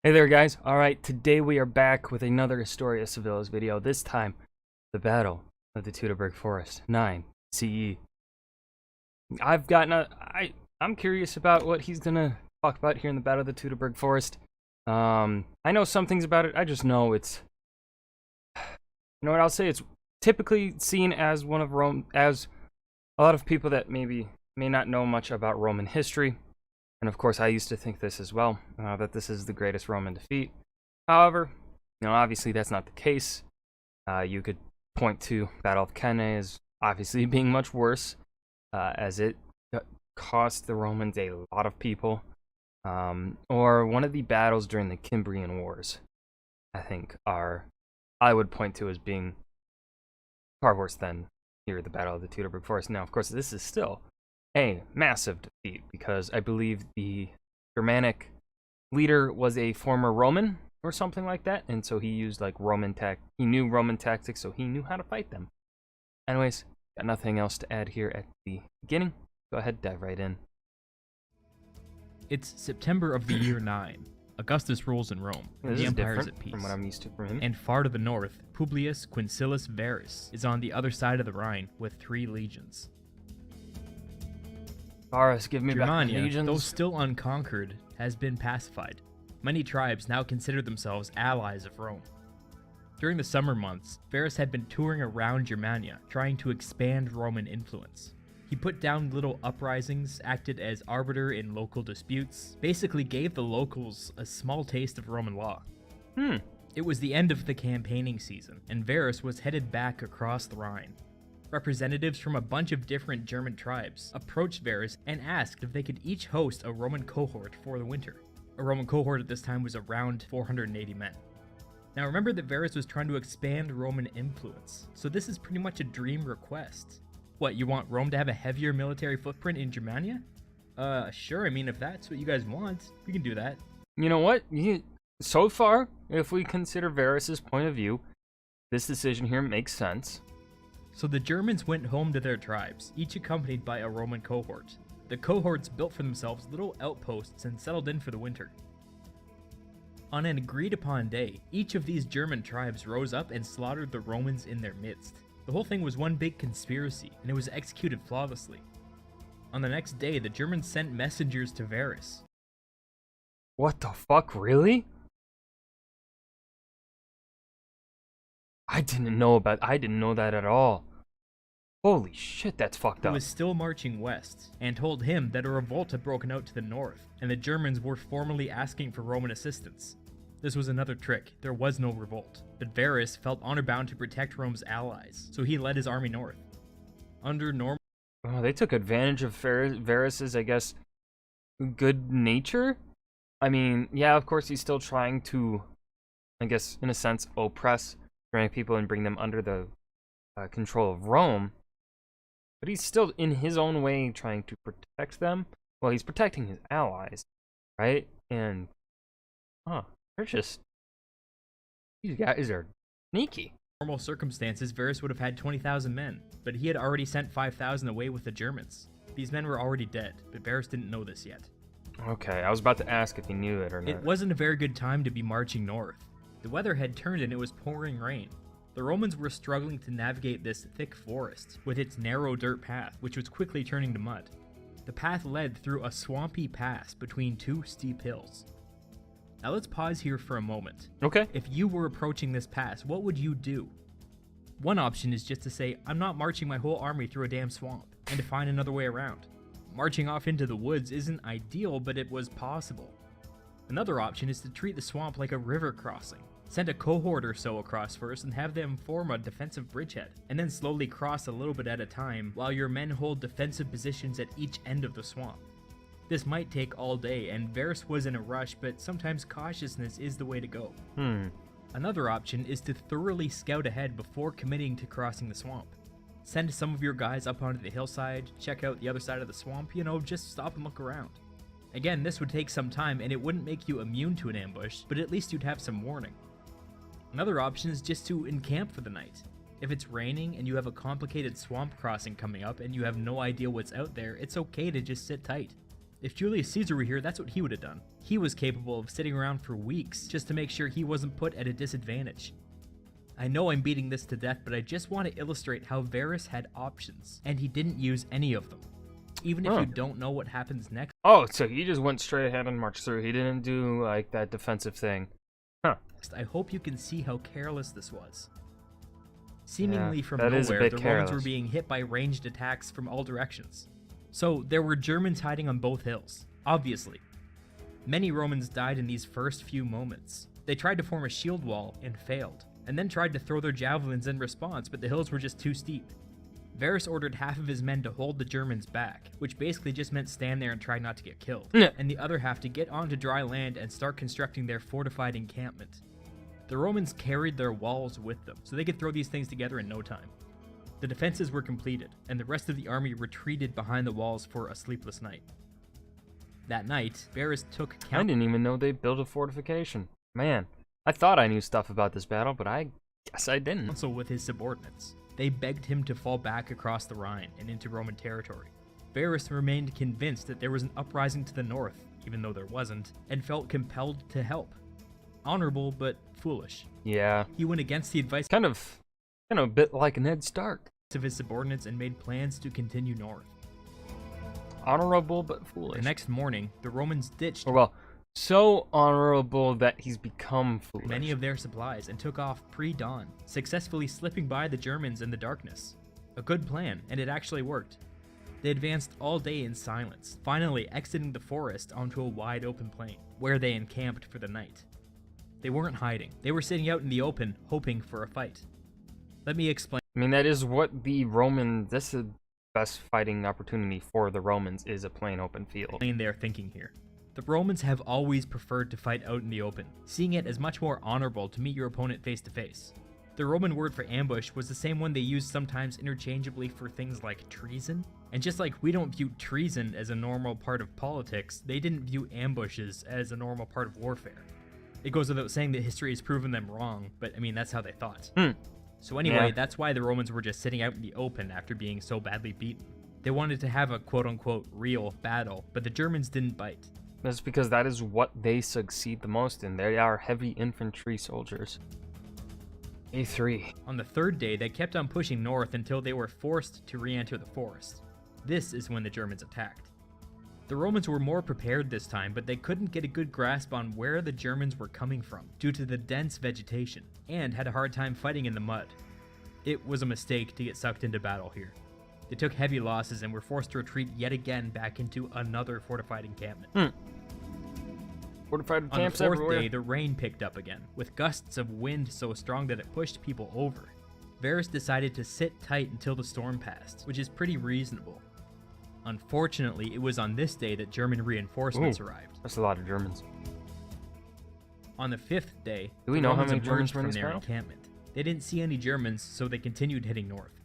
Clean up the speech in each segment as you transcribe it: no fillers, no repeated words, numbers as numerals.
Hey there guys, alright, today we are back with another Historia Civilis video, this time, the Battle of the Teutoburg Forest, 9 CE. I'm curious about what he's gonna talk about here in the Battle of the Teutoburg Forest. I know some things about it, I just know it's, you know what I'll say, it's typically seen as one of as a lot of people that may not know much about Roman history. And of course, I used to think this as well, that this is the greatest Roman defeat. However, obviously that's not the case. You could point to Battle of Cannae as obviously being much worse, as it cost the Romans a lot of people. Or one of the battles during the Cimbrian Wars, I would point to as being far worse than here, the Battle of the Teutoburg Forest. Now, of course, this is still a massive defeat, because I believe the Germanic leader was a former Roman or something like that, and so he used like he knew Roman tactics, so he knew how to fight them. Anyways, got nothing else to add here at the beginning. Go ahead, dive right in. It's September of the year 9. Augustus rules in Rome. The empire is at peace. From what I'm used to from him. And far to the north, Publius Quinctilius Varus is on the other side of the Rhine with 3 legions. Varus, give me Germania, back legions. though still unconquered, has been pacified. Many tribes now consider themselves allies of Rome. During the summer months, Varus had been touring around Germania, trying to expand Roman influence. He put down little uprisings, acted as arbiter in local disputes, basically gave the locals a small taste of Roman law. It was the end of the campaigning season, and Varus was headed back across the Rhine. Representatives from a bunch of different German tribes approached Varus and asked if they could each host a Roman cohort for the winter. A Roman cohort at this time was around 480 men. Now remember that Varus was trying to expand Roman influence, so this is pretty much a dream request. What, you want Rome to have a heavier military footprint in Germania? Sure, I mean, if that's what you guys want, we can do that. You know what? So far, if we consider Varus's point of view, this decision here makes sense. So the Germans went home to their tribes, each accompanied by a Roman cohort. The cohorts built for themselves little outposts and settled in for the winter. On an agreed upon day, each of these German tribes rose up and slaughtered the Romans in their midst. The whole thing was one big conspiracy, and it was executed flawlessly. On the next day, the Germans sent messengers to Varus. What the fuck, really? I didn't know that at all. Holy shit, that's fucked up. He was still marching west, and told him that a revolt had broken out to the north, and the Germans were formally asking for Roman assistance. This was another trick. There was no revolt, but Varus felt honor-bound to protect Rome's allies, so he led his army north. Under normal... Oh, they took advantage of Varus's, I guess, good nature? I mean, yeah, of course he's still trying to, I guess, in a sense, oppress Germanic people and bring them under the control of Rome. But he's still, in his own way, trying to protect them. Well, he's protecting his allies, right? And, they're just... These guys are sneaky. Normal circumstances, Varus would have had 20,000 men, but he had already sent 5,000 away with the Germans. These men were already dead, but Varus didn't know this yet. Okay, I was about to ask if he knew it or not. It wasn't a very good time to be marching north. The weather had turned and it was pouring rain. The Romans were struggling to navigate this thick forest with its narrow dirt path, which was quickly turning to mud. The path led through a swampy pass between 2 steep hills. Now let's pause here for a moment. Okay. If you were approaching this pass, what would you do? One option is just to say, I'm not marching my whole army through a damn swamp, and to find another way around. Marching off into the woods isn't ideal, but it was possible. Another option is to treat the swamp like a river crossing. Send a cohort or so across first and have them form a defensive bridgehead, and then slowly cross a little bit at a time while your men hold defensive positions at each end of the swamp. This might take all day, and Varus was in a rush, but sometimes cautiousness is the way to go. Another option is to thoroughly scout ahead before committing to crossing the swamp. Send some of your guys up onto the hillside, check out the other side of the swamp, just stop and look around. Again, this would take some time and it wouldn't make you immune to an ambush, but at least you'd have some warning. Another option is just to encamp for the night. If it's raining and you have a complicated swamp crossing coming up and you have no idea what's out there, it's okay to just sit tight. If Julius Caesar were here, that's what he would have done. He was capable of sitting around for weeks just to make sure he wasn't put at a disadvantage. I know I'm beating this to death, but I just want to illustrate how Varus had options, and he didn't use any of them. Even if you don't know what happens next. Oh, so he just went straight ahead and marched through. He didn't do, like, that defensive thing. Huh. I hope you can see how careless this was. Seemingly from that is a nowhere, bit the Romans careless. were being hit by ranged attacks from all directions. So there were Germans hiding on both hills, obviously. Many Romans died in these first few moments. They tried to form a shield wall and failed, and then tried to throw their javelins in response, but the hills were just too steep. Varus ordered half of his men to hold the Germans back, which basically just meant stand there and try not to get killed, and the other half to get onto dry land and start constructing their fortified encampment. The Romans carried their walls with them, so they could throw these things together in no time. The defenses were completed, and the rest of the army retreated behind the walls for a sleepless night. That night, Varus took I didn't even know they built a fortification. Man, I thought I knew stuff about this battle, but I guess I didn't. counsel with his subordinates. They begged him to fall back across the Rhine and into Roman territory. Varus remained convinced that there was an uprising to the north, even though there wasn't, and felt compelled to help. Honorable, but foolish. Yeah, He went against the advice kind of a bit like Ned Stark. of his subordinates and made plans to continue north. Honorable but The foolish. next morning, the Romans ditched Or well, so honorable that he's become foolish. many of their supplies and took off pre-dawn, successfully slipping by the Germans in the darkness. A good plan, and it actually worked. They advanced all day in silence, finally exiting the forest onto a wide open plain, where they encamped for the night. They weren't hiding. They were sitting out in the open, hoping for a fight. Let me explain I mean, that is what the Roman. This is the best fighting opportunity for the Romans, is a plain open field. their thinking here. The Romans have always preferred to fight out in the open, seeing it as much more honorable to meet your opponent face to face. The Roman word for ambush was the same one they used sometimes interchangeably for things like treason. And just like we don't view treason as a normal part of politics, they didn't view ambushes as a normal part of warfare. It goes without saying that history has proven them wrong, but I mean, that's how they thought. So anyway, Yeah. that's why the Romans were just sitting out in the open after being so badly beaten. They wanted to have a quote-unquote real battle, but the Germans didn't bite. That's because that is what they succeed the most in. They are heavy infantry soldiers. A3. On the third day, they kept on pushing north until they were forced to re-enter the forest. This is when the Germans attacked. The Romans were more prepared this time, but they couldn't get a good grasp on where the Germans were coming from due to the dense vegetation, and had a hard time fighting in the mud. It was a mistake to get sucked into battle here. They took heavy losses and were forced to retreat yet again back into another fortified encampment. Fortified On the camps fourth everywhere. day, the rain picked up again, with gusts of wind so strong that it pushed people over. Varus decided to sit tight until the storm passed, which is pretty reasonable. Unfortunately, it was on this day that German reinforcements arrived. That's a lot of Germans. On the fifth day, Do we the know how Romans many Germans emerged were in from this their battle? encampment. They didn't see any Germans, so they continued heading north.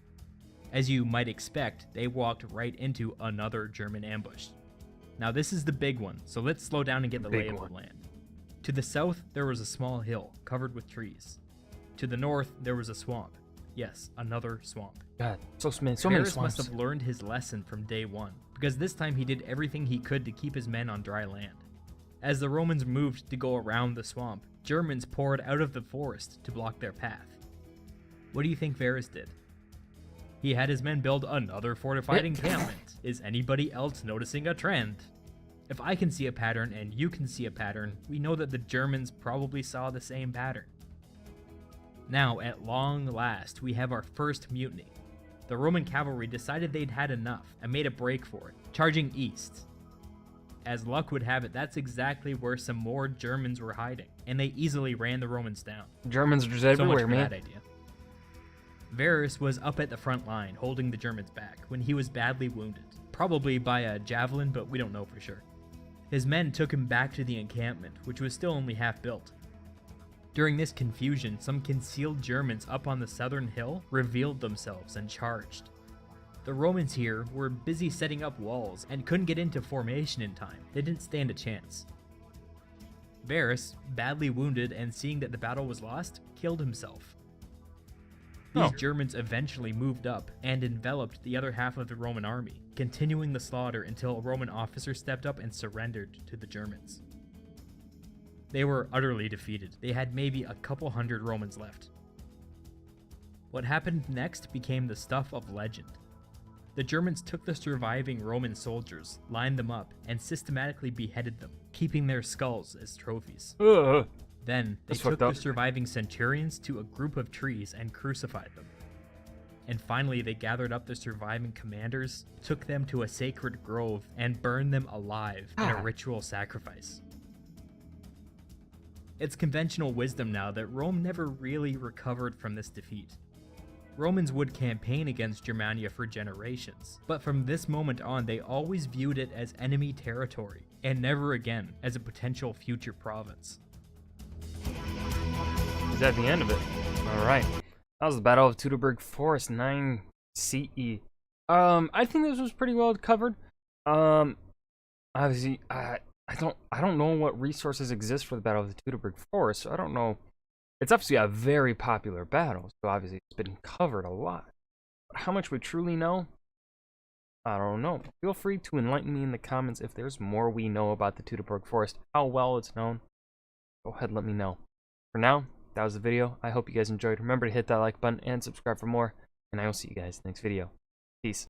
As you might expect, they walked right into another German ambush. Now this is the big one, so let's slow down and get the lay Big of one. the land. To the south, there was a small hill covered with trees. To the north, there was a swamp. Yes, another swamp. God, so many Varus swamps. must have learned his lesson from day one, because this time he did everything he could to keep his men on dry land. As the Romans moved to go around the swamp, Germans poured out of the forest to block their path. What do you think Varus did? He had his men build another fortified encampment. Is anybody else noticing a trend? If I can see a pattern and you can see a pattern, we know that the Germans probably saw the same pattern. Now, at long last, we have our first mutiny. The Roman cavalry decided they'd had enough and made a break for it, charging east. As luck would have it, that's exactly where some more Germans were hiding, and they easily ran the Romans down. Germans are just So much everywhere, for man. that idea. Varus was up at the front line, holding the Germans back, when he was badly wounded. Probably by a javelin, but we don't know for sure. His men took him back to the encampment, which was still only half built. During this confusion, some concealed Germans up on the southern hill revealed themselves and charged. The Romans here were busy setting up walls and couldn't get into formation in time. They didn't stand a chance. Varus, badly wounded and seeing that the battle was lost, killed himself. These Oh. Germans eventually moved up and enveloped the other half of the Roman army, continuing the slaughter until a Roman officer stepped up and surrendered to the Germans. They were utterly defeated. They had maybe a couple hundred Romans left. What happened next became the stuff of legend. The Germans took the surviving Roman soldiers, lined them up, and systematically beheaded them, keeping their skulls as trophies. Ugh. Then, they That's took fucked the up. surviving centurions to a group of trees and crucified them. And finally, they gathered up the surviving commanders, took them to a sacred grove, and burned them alive in a ritual sacrifice. It's conventional wisdom now that Rome never really recovered from this defeat. Romans would campaign against Germania for generations, but from this moment on they always viewed it as enemy territory, and never again as a potential future province. Is that the end of it? Alright. That was the Battle of Teutoburg Forest, 9 CE. I think this was pretty well covered. Obviously, I don't know what resources exist for the Battle of the Teutoburg Forest, so I don't know. It's obviously a very popular battle, so obviously it's been covered a lot. But how much we truly know? I don't know. Feel free to enlighten me in the comments if there's more we know about the Teutoburg Forest, how well it's known. Go ahead, let me know. For now, that was the video. I hope you guys enjoyed. Remember to hit that like button and subscribe for more, and I will see you guys next video. Peace.